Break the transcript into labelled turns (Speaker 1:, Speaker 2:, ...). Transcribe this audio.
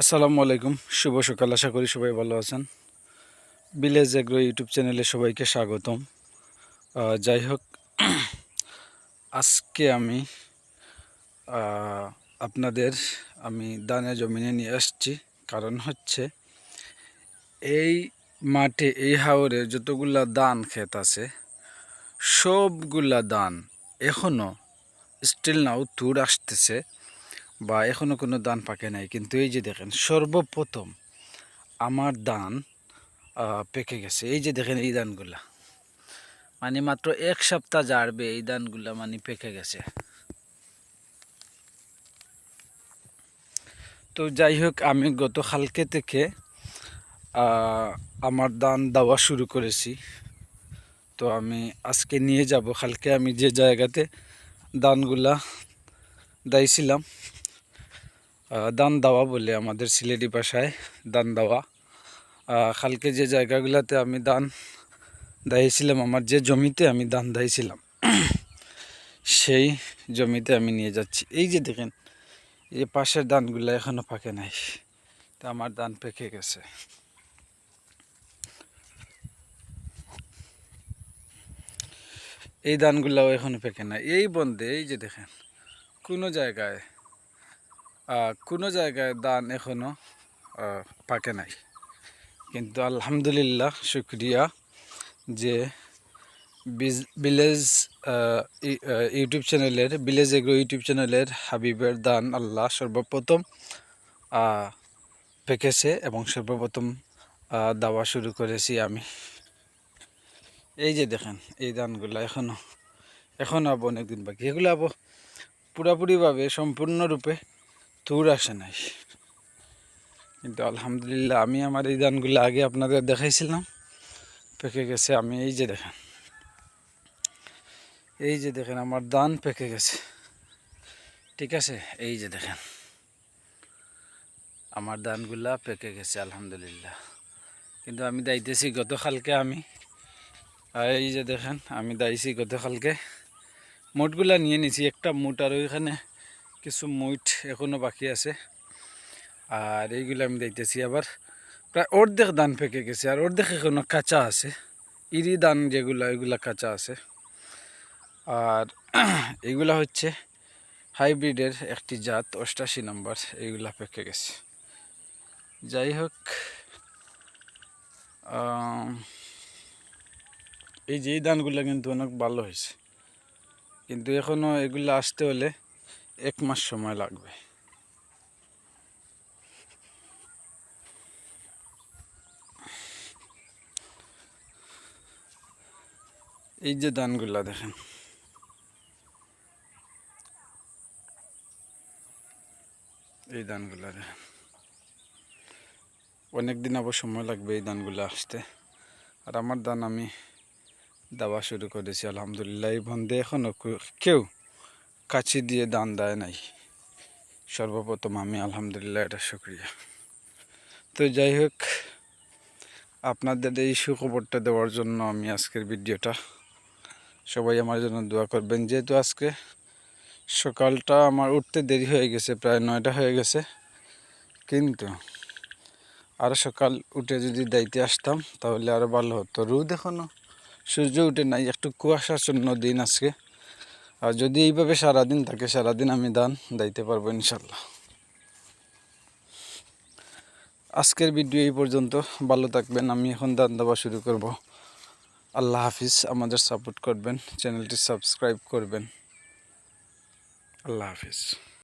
Speaker 1: আসসালামু আলাইকুম, শুভ সকাল। আশা করি সবাই ভালো আছেন। ভিলেজ এগ্রো ইউটিউব চ্যানেলে সবাইকে স্বাগতম। যাই হোক, আজকে আহ, আপনাদের আমি দানের জমিনে নিয়ে আসছি। কারণ হচ্ছে এই মাঠে, এই হাওরে যতগুলা ধান ক্ষেত আছে, সবগুলা ধান এখনও স্টিল নাও তুর আসতেছে, বা এখনও কোনো ধান পাকে নাই। কিন্তু এই যে দেখেন, সর্বপ্রথম আমার ধান পেকে গেছে। এই যে দেখেন, এই ধানগুলা মানে মাত্র এক সপ্তাহ জারবে, এই ধানগুলা মানে পেকে গেছে। তো যাই হোক, আমি গতকালকে থেকে আমার ধান দেওয়া শুরু করেছি। তো আমি আজকে নিয়ে যাব। কালকে আমি যে জায়গাতে ধানগুলা দাইছিলাম, ধান দেওয়া বলে আমাদের সিলেটি ভাষায় ধান দেওয়া, কালকে যে জায়গাগুলোতে আমি ধান দাইছিলাম, আমার যে জমিতে আমি ধান দাইছিলাম, সেই জমিতে আমি নিয়ে যাচ্ছি। এই যে দেখেন, এই পাশের ধানগুলো এখনো পাকে নাই, তা আমার ধান পেকে গেছে। এই ধানগুলাও এখনো পেকে নাই। এই বন্ধে এই যে দেখেন, কোনো জায়গায় ধান এখনো পাকে নাই। কিন্তু আলহামদুলিল্লাহ, শুক্রিয়া যে ভিলেজ ইউটিউব চ্যানেলের, ভিলেজ এগ্রো ইউটিউব চ্যানেলের হাবিবের ধান আল্লাহ সর্বপ্রথম পেকেছে এবং সর্বপ্রথম দেওয়া শুরু করেছি আমি। এই যে দেখেন, এই ধানগুলো এখনো আবো অনেকদিন বাকি। এগুলো আবো পুরাপুরিভাবে সম্পূর্ণরূপে তুর আসে নাই। কিন্তু আলহামদুলিল্লাহ, আমি আমার এই ধানগুলো আগে আপনাদের দেখাইছিলাম, পেকে গেছে। আমি এই যে দেখেন আমার ধান পেকে গেছে, ঠিক আছে। এই যে দেখেন আমার ধানগুলা পেকে গেছে আলহামদুলিল্লাহ। কিন্তু আমি দাইতেছি গতকালকে, এই যে দেখেন আমি দাইছি গতকালকে। মুটগুলা নিয়ে নিছি, একটা মুট, আর ওইখানে কিছু মুট এখনো বাকি আছে। আর এইগুলো আমি দেখতেছি আবার প্রায় অর্ধেক ধান পেকে গেছে, আর অর্ধেক এখনো কাঁচা আছে। ইরি ধান যেগুলো, এগুলা কাঁচা আছে। আর এইগুলা হচ্ছে হাইব্রিডের একটি জাত, 88 নম্বর। এইগুলা পেকে গেছে। যাই হোক, এই যে এই ধানগুলো কিন্তু অনেক ভালো হয়েছে, কিন্তু এখনও এগুলো আসতে হলে 1 মাস সময় লাগবে। এই যে ধানগুলা দেখেন, এই ধানগুলা দেখেন, অনেক দিন আবার সময় লাগবে এই ধানগুলো আসতে। আর আমার ধান আমি দেওয়া শুরু করেছি আলহামদুলিল্লাহ। এই বন্ধে এখনও কেউ কাছি দিয়ে ধান দেয় নাই। সর্বপ্রথম আমি, আলহামদুলিল্লাহ, এটা শুক্রিয়া। তো যাই হোক, আপনাদের এই সুখবরটা দেওয়ার জন্য আমি আজকের ভিডিওটা, সবাই আমার জন্য দোয়া করবেন। যেহেতু আজকে সকালটা আমার উঠতে দেরি হয়ে গেছে, প্রায় 9টা হয়ে গেছে, কিন্তু আরও সকাল উঠে যদি দাইতে আসতাম তাহলে আরও ভালো হতো। রোদ এখনও, সূর্য উঠে নাই, একটু কুয়াশাচ্ছন্ন দিন আজকে। আর যদি এইভাবে সারাদিন থাকে, সারাদিন আমি ধান দাইতে পারবো ইনশাল্লাহ। আজকের ভিডিও এই পর্যন্ত। ভালো থাকবেন। আমি এখন ধান দেওয়া শুরু করব। আল্লাহ হাফিজ। আমাদের সাপোর্ট করবেন, চ্যানেলটি সাবস্ক্রাইব করবেন। আল্লাহ হাফিজ।